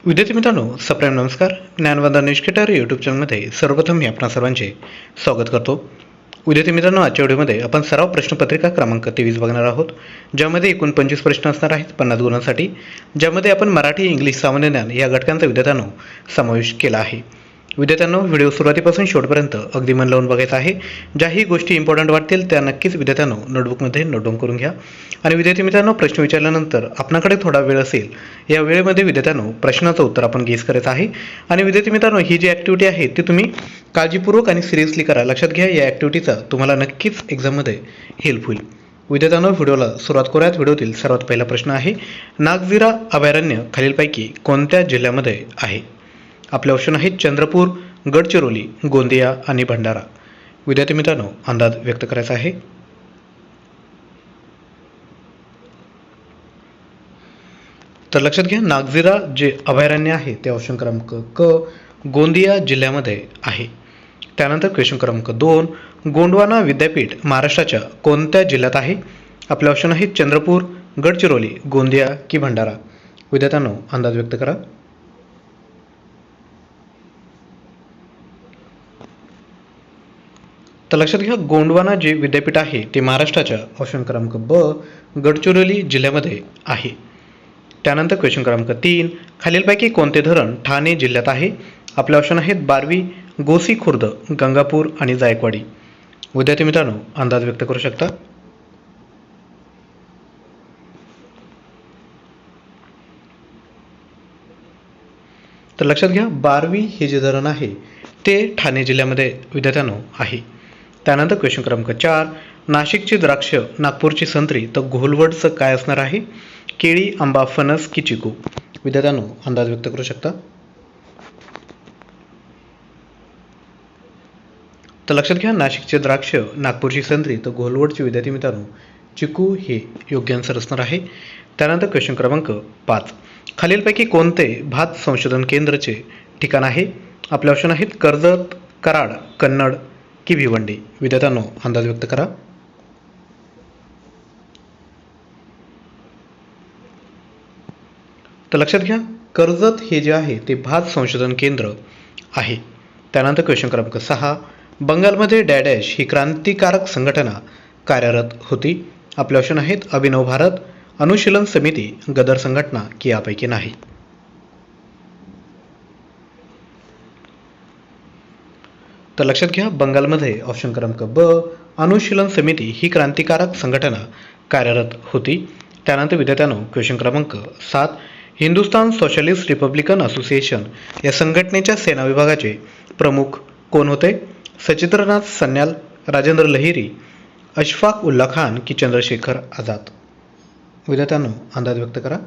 विद्यार्थी मित्रांनो, सप्रेम नमस्कार. ज्ञानवंदन एज्युकेटर यूट्यूब चॅनलमध्ये सर्वप्रथम मी आपणा सर्वांचे स्वागत करतो. विद्यार्थी मित्रांनो, आजच्या व्हिडिओमध्ये आपण सराव प्रश्नपत्रिका क्रमांक 23 बघणार आहोत, ज्यामध्ये एकूण 25 प्रश्न असणार आहेत 50 गुणांसाठी, ज्यामध्ये आपण मराठी, इंग्लिश, सामान्य ज्ञान या घटकांचा विद्यार्थ्यांनो समावेश केला आहे. विद्यार्थ्यांनो, व्हिडिओ सुरुवातीपासून शेवटपर्यंत अगदी मन लावून बघायचा आहे. ज्याही गोष्टी इम्पॉर्टंट वाटतील त्या नक्कीच विद्यार्थ्यांनो नोटबुकमध्ये नोट डाऊन करून घ्या. आणि विद्यार्थी मित्रांनो, प्रश्न विचारल्यानंतर आपणाकडे थोडा वेळ असेल, या वेळेमध्ये विद्यार्थ्यांनो प्रश्नाचं उत्तर आपण गेस करायचं आहे. आणि विद्यार्थी मित्रांनो, ही जी ॲक्टिव्हिटी आहे ती तुम्ही काळजीपूर्वक आणि सिरियसली करा. लक्षात घ्या, या ॲक्टिव्हिटीचा तुम्हाला नक्कीच एक्झाममध्ये हेल्प होईल. विद्यार्थ्यांनो, व्हिडिओला सुरुवात करूयात. व्हिडिओतील सर्वात पहिला प्रश्न आहे, नागझिरा अभयारण्य खालीलपैकी कोणत्या जिल्ह्यामध्ये आहे? आपले ऑप्शन आहेत चंद्रपूर, गडचिरोली, गोंदिया आणि भंडारा. विद्यार्थी मित्रांनो, अंदाज व्यक्त करायचा आहे. तर लक्षात घ्या, नागझिरा जे अभयारण्य आहे ते ऑप्शन क्रमांक क गोंदिया जिल्ह्यामध्ये आहे. त्यानंतर क्वेश्चन क्रमांक 2, गोंडवाना विद्यापीठ महाराष्ट्राच्या कोणत्या जिल्ह्यात आहे? आपले ऑप्शन आहेत चंद्रपूर, गडचिरोली, गोंदिया की भंडारा. विद्यार्थ्यांनो, अंदाज व्यक्त करा. तर लक्षात घ्या, गोंडवाना जे विद्यापीठ आहे ते महाराष्ट्राच्या ऑप्शन क्रमांक ब गडचिरोली जिल्ह्यामध्ये आहे. त्यानंतर क्वेश्चन क्रमांक 3, खालीलपैकी कोणते धरण ठाणे जिल्ह्यात आहे? आपले ऑप्शन आहेत बारवी, गोसी खुर्द, गंगापूर आणि जायकवाडी. विद्यार्थी मित्रांनो, अंदाज व्यक्त करू शकता. तर लक्षात घ्या, बारवी हे जे धरण आहे ते ठाणे जिल्ह्यामध्ये विद्यार्थ्यांनो आहे. त्यानंतर क्वेश्चन क्रमांक 4, नाशिकची द्राक्ष, नागपूरची संत्री तर घोलवडचं काय असणार आहे? केळी, आंबा, फणस की चिकू. विद्यार्थ्यांनो, अंदाज व्यक्त करू शकता. तर लक्षात घ्या, नाशिकचे द्राक्ष, नागपूरची संत्री तर घोलवडचे विद्यार्थी मित्रांनो चिकू हे योग्य आन्सर असणार आहे. त्यानंतर क्वेश्चन क्रमांक 5, खालीलपैकी कोणते भात संशोधन केंद्राचे ठिकाण आहे? आपले ऑप्शन आहेत कर्जत, कराड, कन्नड की भिवंडी. विद्यार्थ्यांनो, अंदाज व्यक्त करा. तर लक्षात घ्या, कर्जत हे जे आहे ते भात संशोधन केंद्र आहे. त्यानंतर क्वेश्चन क्रमांक 6, बंगालमध्ये डॅडॅश ही क्रांतिकारक संघटना कार्यरत होती. आपले ऑप्शन आहेत अभिनव भारत, अनुशीलन समिती, गदर संघटना की यापैकी नाही. तर लक्षात घ्या, बंगालमध्ये ऑप्शन क्रमांक ब अनुशीलन समिती ही क्रांतिकारक संघटना कार्यरत होती. त्यानंतर विद्यार्थ्यांनो, क्वेश्चन क्रमांक 7, हिंदुस्तान सोशलिस्ट रिपब्लिकन असोसिएशन या संघटनेच्या सेना विभागाचे प्रमुख कोण होते? सचिंद्रनाथ सन्याल, राजेंद्र लहिरी, अशफाक उल्ला खान की चंद्रशेखर आझाद. विद्यार्थ्यांनो, अंदाज व्यक्त करा.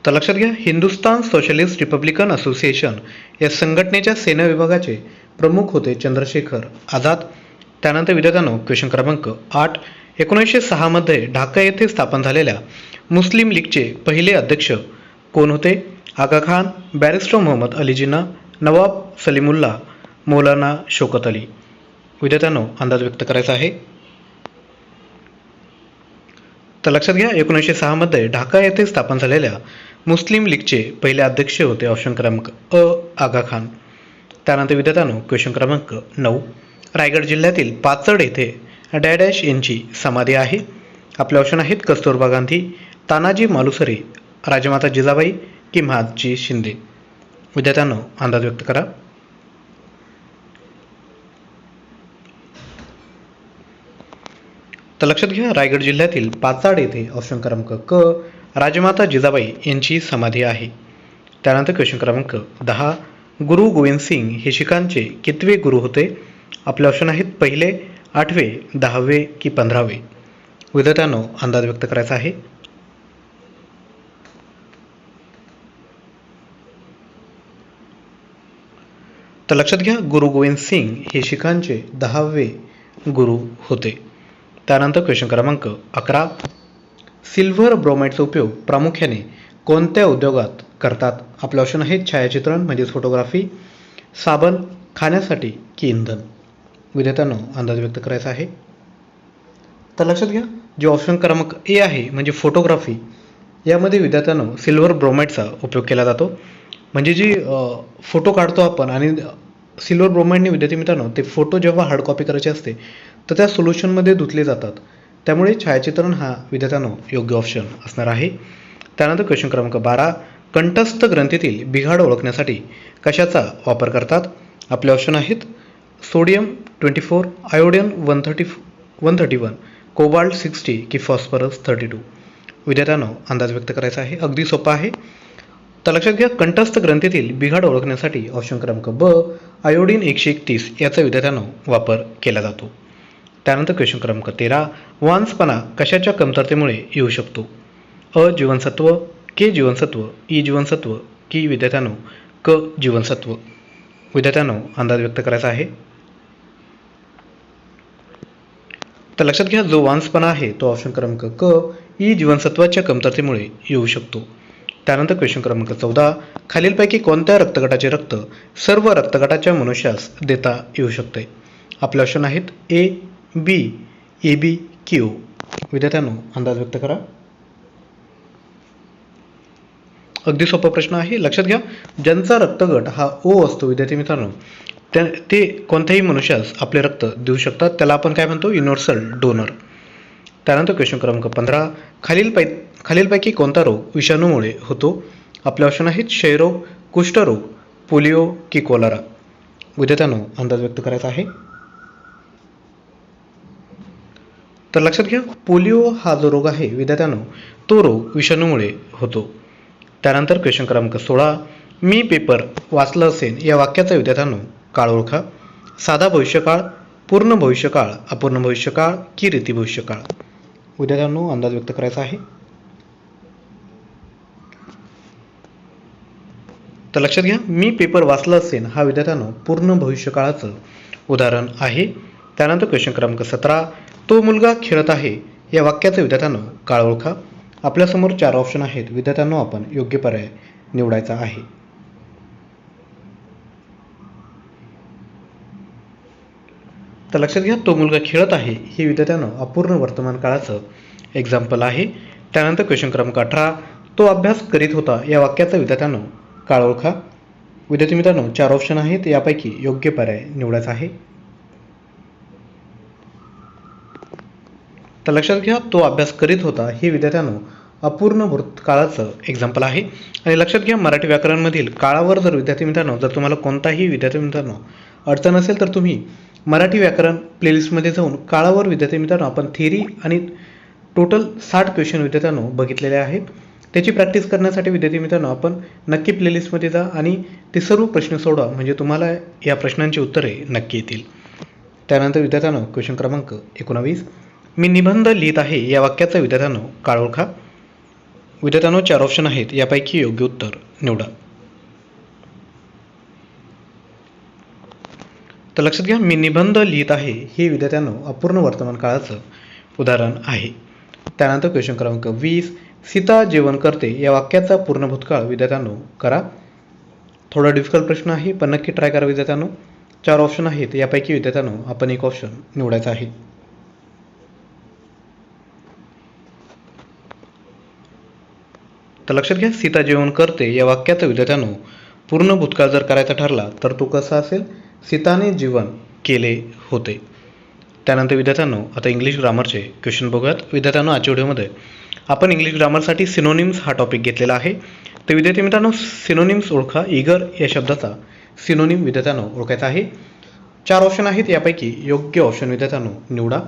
तर लक्षात घ्या, हिंदुस्तान सोशलिस्ट रिपब्लिकन असोसिएशन या संघटनेच्या सेना विभागाचे प्रमुख होते चंद्रशेखर आझाद. त्यानंतर विद्यार्थ्यांनो, क्वेश्चन क्रमांक 8, 1906 मध्ये ढाका येथे स्थापन झालेल्या मुस्लिम लीगचे पहिले अध्यक्ष कोण होते? आगा खान, बॅरिस्टर मोहम्मद अली जिन्ना, नवाब सलीमुल्ला, मौलाना शौकत अली. विद्यार्थ्यांनो, अंदाज व्यक्त करायचा आहे. तर लक्षात घ्या, 1906 मध्ये ढाका येथे स्थापन झालेल्या मुस्लिम लीगचे पहिले अध्यक्ष होते ऑप्शन क्रमांक अ आगा खान. त्यानंतर विद्यार्थ्यांनो, क्वेश्चन क्रमांक 9, रायगड जिल्ह्यातील पाचड येथे डॅडॅश यांची समाधी आहे. आपले ऑप्शन आहेत कस्तुरबा गांधी, तानाजी मालुसरे, राजमाता जिजाबाई की महादजी शिंदे. विद्यार्थ्यांनो, अंदाज व्यक्त करा. तर लक्षात घ्या, रायगड जिल्ह्यातील पाचाड येथे ऑप्शन क्रमांक क राजमाता जिजाबाई यांची समाधी आहे. त्यानंतर क्वेश्चन क्रमांक 10, गुरु गोविंद सिंग हे शिखांचे कितवे गुरु होते? आपले ऑप्शन आहेत पहिले, 8वे, 10वे की 15वे. विद्यार्थ्यांनो, अंदाज व्यक्त करायचा आहे. तर लक्षात घ्या, गुरु गोविंद सिंग हे शिखांचे 10वे गुरु होते. त्यानंतर क्वेश्चन क्रमांक 11, सिल्व्हर ब्रोमाइडचा उपयोग प्रामुख्याने कोणत्या उद्योगात करतात? आपले ऑप्शन आहेत छायाचित्रण म्हणजेच फोटोग्राफी, साबण, खाण्यासाठी की इंधन. विद्यार्थ्यांनो, अंदाज व्यक्त करायचा आहे. तर लक्षात घ्या, जे ऑप्शन क्रमांक ए आहे म्हणजे फोटोग्राफी, यामध्ये विद्यार्थ्यांनो सिल्वर ब्रोमाइडचा उपयोग केला जातो. म्हणजे जी फोटो काढतो आपण आणि सिल्वर ब्रोमाइडने विद्यार्थी मित्रांनो ते फोटो जेव्हा हार्ड कॉपी करायचे असते तर त्या सोल्युशनमध्ये धुतले जातात. त्यामुळे छायाचित्रण हा विद्यार्थ्यांनो योग्य ऑप्शन असणार आहे. त्यानंतर क्वेश्चन क्रमांक 12, कंठस्थ ग्रंथीतील बिघाड ओळखण्यासाठी कशाचा वापर करतात? आपले ऑप्शन आहेत सोडियम 24, आयोडीन 131, कोबाल्ट 60 की फॉस्फरस 32. विद्यार्थ्यांनो अंदाज व्यक्त करायचा आहे, अगदी सोपा आहे. तर लक्षात घ्या, कंठस्थ ग्रंथीतील बिघाड ओळखण्यासाठी ऑप्शन क्रमांक ब आयोडीन 131 याचा विद्यार्थ्यांनो वापर केला जातो. त्यानंतर क्वेश्चन क्रमांक 13, वांसपणा कशाच्या कमतरतेमुळे येऊ शकतो? अ जीवनसत्व, के जीवनसत्व, ई जीवनसत्व की विद्यार्थ्यांनो क जीवनसत्व. विद्यार्थ्यांनो अंदाज व्यक्त करायचा आहे. तर लक्षात घ्या, जो वांसपणा आहे तो ऑप्शन क्रमांक क ई जीवनसत्वाच्या कमतरतेमुळे येऊ शकतो. त्यानंतर क्वेश्चन क्रमांक 14, खालीलपैकी कोणत्या रक्तगटाचे रक्त सर्व रक्तगटाच्या मनुष्यास देता येऊ शकते? आपले ऑप्शन आहेत ए बी, ए बी की ओ. विद्यार्थ्यांनो अंदाज व्यक्त करा. अगदी सोपा प्रश्न आहे. लक्षात घ्या, ज्यांचा रक्तगट हा ओ असतो विद्यार्थी मित्रांनो ते कोणत्याही मनुष्यास आपले रक्त देऊ शकतात. त्याला आपण काय म्हणतो? Universal donor. त्यानंतर क्वेश्चन क्रमांक 15, खालीलपैकी कोणता रोग विषाणूमुळे होतो? आपले ऑप्शन आहेत क्षयरोग, कुष्ठरोग, पोलिओ की कोलारा. विद्यार्थ्यांनो अंदाज व्यक्त करायचा आहे. तर लक्षात घ्या, पोलिओ हा जो रोग आहे विद्यार्थ्यांनो तो रोग विषाणूमुळे होतो. त्यानंतर क्वेश्चन क्रमांक 16, मी पेपर वाचलं असेल या वाक्याचा विद्यार्थ्यांनो काळ ओळखा. साधा भविष्यकाळ, पूर्ण भविष्यकाळ, अपूर्ण भविष्यकाळ की रीती भविष्यकाळ. विद्यार्थ्यांनो अंदाज व्यक्त करायचा आहे. तर लक्षात घ्या, मी पेपर वाचलं असेल हा विद्यार्थ्यांनो पूर्ण भविष्यकाळाचं उदाहरण आहे. त्यानंतर क्वेश्चन क्रमांक 17, तो मुलगा खेळत आहे या वाक्याचा विद्यार्थ्यांनो काळ ओळखा. आपल्यासमोर 4 ऑप्शन आहेत. विद्यार्थ्यांनो आपण योग्य पर्याय निवडायचा आहे. तर लक्षात घ्या, तो मुलगा खेळत आहे हे विद्यार्थ्यांनो अपूर्ण वर्तमान काळाचं एक्झाम्पल आहे. त्यानंतर क्वेश्चन क्रमांक 18, तो अभ्यास करीत होता या वाक्याचा विद्यार्थ्यांनो काळ ओळखा. विद्यार्थी मित्रांनो 4 ऑप्शन आहेत, यापैकी योग्य पर्याय निवडायचा आहे. तर लक्षात घ्या, तो अभ्यास करीत होता हे विद्यार्थ्यांनो अपूर्ण भूतकाळाचं एक्झाम्पल आहे. आणि लक्षात घ्या, मराठी व्याकरणमधील काळावर जर विद्यार्थी मित्रांनो जर तुम्हाला कोणताही विद्यार्थी मित्रांनो अडचण असेल तर तुम्ही मराठी व्याकरण प्लेलिस्टमध्ये जाऊन काळावर विद्यार्थी मित्रांनो आपण थिअरी आणि टोटल 60 क्वेश्चन विद्यार्थ्यांनो बघितलेले आहेत. त्याची प्रॅक्टिस करण्यासाठी विद्यार्थी मित्रांनो आपण नक्की प्लेलिस्टमध्ये जा आणि ते सर्व प्रश्न सोडवा, म्हणजे तुम्हाला या प्रश्नांची उत्तरे नक्की येतील. त्यानंतर विद्यार्थ्यांनो क्वेश्चन क्रमांक 19, मी निबंध लिहित आहे या वाक्याचा विद्यार्थ्यांनो काळ ओळखा. विद्यार्थ्यांनो 4 ऑप्शन आहेत, यापैकी योग्य उत्तर निवडा. तर लक्षात घ्या, मी निबंध लिहित आहे हे विद्यार्थ्यांनो अपूर्ण वर्तमान काळाचं उदाहरण आहे. त्यानंतर क्वेश्चन क्रमांक 20, सीता जेवण करते या वाक्याचा पूर्ण भूतकाळ विद्यार्थ्यांनो करा. थोडा डिफिकल्ट प्रश्न आहे पण नक्की ट्राय करा विद्यार्थ्यांनो. 4 ऑप्शन आहेत, यापैकी विद्यार्थ्यांनो आपण एक ऑप्शन निवडायचा आहे. तर लक्षात घ्या, सीता जेवण करते या वाक्याचा विद्यार्थ्यांनो पूर्ण भूतकाळ जर करायचा ठरला तर तो कसा असेल? सीताने जेवण केले होते. त्यानंतर विद्यार्थ्यांनो आता इंग्लिश ग्रामरचे क्वेश्चन बघूयात. विद्यार्थ्यांनो आजच्या व्हिडिओमध्ये आपण इंग्लिश ग्रामरसाठी सिनोनिम्स हा टॉपिक घेतलेला आहे. तर विद्यार्थी मित्रांनो सिनोनिम्स ओळखा. इगर या शब्दाचा सिनोनिम विद्यार्थ्यांनो ओळखायचा आहे. 4 ऑप्शन आहेत, यापैकी योग्य ऑप्शन विद्यार्थ्यांनो निवडा.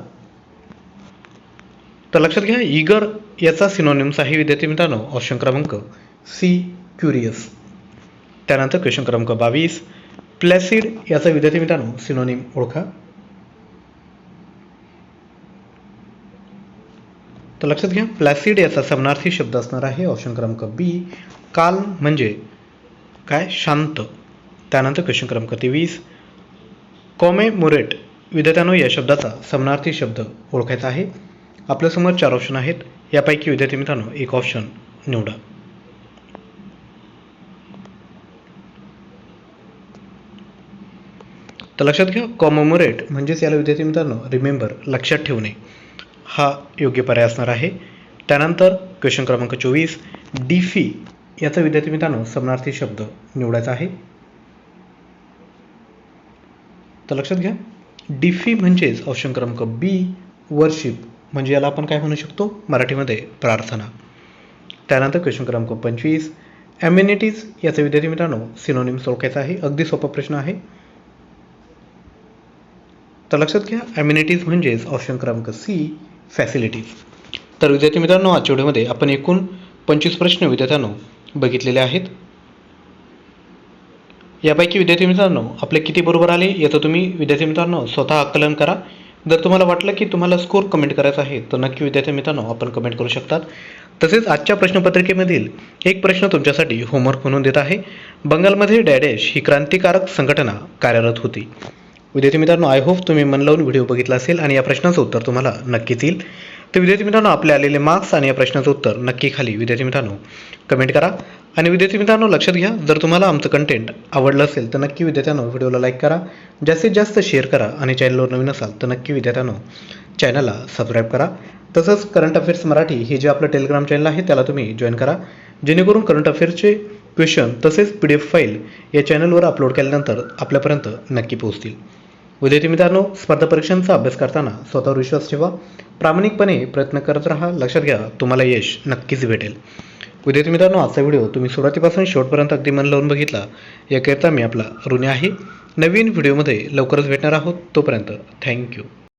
तर लक्षात घ्या, इगर याचा सिनोनिम्स आहे विद्यार्थी मित्रांनो ऑप्शन क्रमांक सी, क्युरियस. त्यानंतर क्वेश्चन क्रमांक 22, प्लॅसिड याचा विद्यार्थी मित्रांनो सिनोनिम ओळखा. तर लक्षात घ्या, प्लॅसिड याचा समानार्थी शब्द असणार आहे ऑप्शन क्रमांक बी, काल्म म्हणजे काय? शांत. त्यानंतर क्वेश्चन क्रमांक 23, कॉमेमोरेट विद्यार्थ्यांनो या शब्दाचा समानार्थी शब्द ओळखायचा आहे. आपल्यासमोर 4 ऑप्शन आहेत, यापैकी विद्यार्थी मित्रांनो एक ऑप्शन निवडा. तर लक्षात घ्या, कॉमेमोरेट म्हणजेच याला विद्यार्थी मित्रांनो रिमेंबर लक्षात ठेवणे हा योग्य पर्याय असणार आहे. त्यानंतर क्वेश्चन क्रमांक 24 डिफी याचा विद्यार्थी मित्रांनो समानार्थी शब्द निवडायचा आहे. तर लक्षात घ्या, डिफी म्हणजेच ऑप्शन क्रमांक बी वर्शिप, म्हणजे याला आपण काय म्हणू शकतो मराठीमध्ये प्रार्थना. त्यानंतर क्वेश्चन क्रमांक 25 ॲम्युनिटीज याचा विद्यार्थी मित्रांनो सिनोनिम्स ओळखायचा आहे. अगदी सोपा प्रश्न आहे. तर लक्षात घ्या, ॲम्युनिटीज म्हणजेच ऑप्शन क्रमांक सी फॅसिलिटीज. तर विद्यार्थी मित्रांनो आजच्या व्हिडिओमध्ये आपण एकूण 25 प्रश्न विद्यार्थ्यांनो बघितलेले आहेत. यापैकी विद्यार्थी मित्रांनो आपले किती बरोबर आले याचं तुम्ही विद्यार्थी मित्रांनो स्वतः आकलन करा. जर तुम्हाला वाटलं की तुम्हाला स्कोर कमेंट करायचा आहे तर नक्की विद्यार्थी मित्रांनो आपण कमेंट करू शकतात. तसेच आजच्या प्रश्नपत्रिकेमधील एक प्रश्न तुमच्यासाठी होमवर्क म्हणून देत आहे. बंगालमध्ये डॅडॅश ही क्रांतिकारक संघटना कार्यरत होती. विद्यार्थी मित्रांनो आय होप तुम्ही मन लावून व्हिडिओ बघितला असेल आणि या प्रश्नाचं उत्तर तुम्हाला नक्कीच येईल. तर विद्यार्थी मित्रांनो आपले आलेले मार्क्स आणि या प्रश्नाचं उत्तर नक्की खाली विद्यार्थी मित्रांनो कमेंट करा. आणि विद्यार्थी मित्रांनो लक्षात घ्या, जर तुम्हाला आमचं कंटेंट आवडलं असेल तर नक्की विद्यार्थ्यांनो व्हिडिओला लाईक करा, जास्तीत जास्त शेअर करा आणि चॅनलवर नवीन असाल तर नक्की विद्यार्थ्यांनो चॅनलला सबस्क्राईब करा. तसंच करंट अफेअर्स मराठी हे जे आपलं टेलिग्राम चॅनल आहे त्याला तुम्ही जॉईन करा, जेणेकरून करंट अफेअर्सचे क्वेश्चन तसेच PDF फाईल या चॅनलवर अपलोड केल्यानंतर आपल्यापर्यंत नक्की पोहोचतील. विद्यार्थी मित्रांनो स्पर्धा परीक्षांचा अभ्यास करताना स्वतःवर विश्वास ठेवा, प्रामाणिकपणे प्रयत्न करत राहा. लक्षात घ्या तुम्हाला यश नक्कीच भेटेल. विद्यार्थी मित्रांनो आजचा व्हिडिओ तुम्ही सुरुवातीपासून शेवटपर्यंत अगदी मन लावून बघितला याकरिता मी आपला ऋणी आहे. नवीन व्हिडिओमध्ये लवकरच भेटणार आहोत. तोपर्यंत थँक्यू.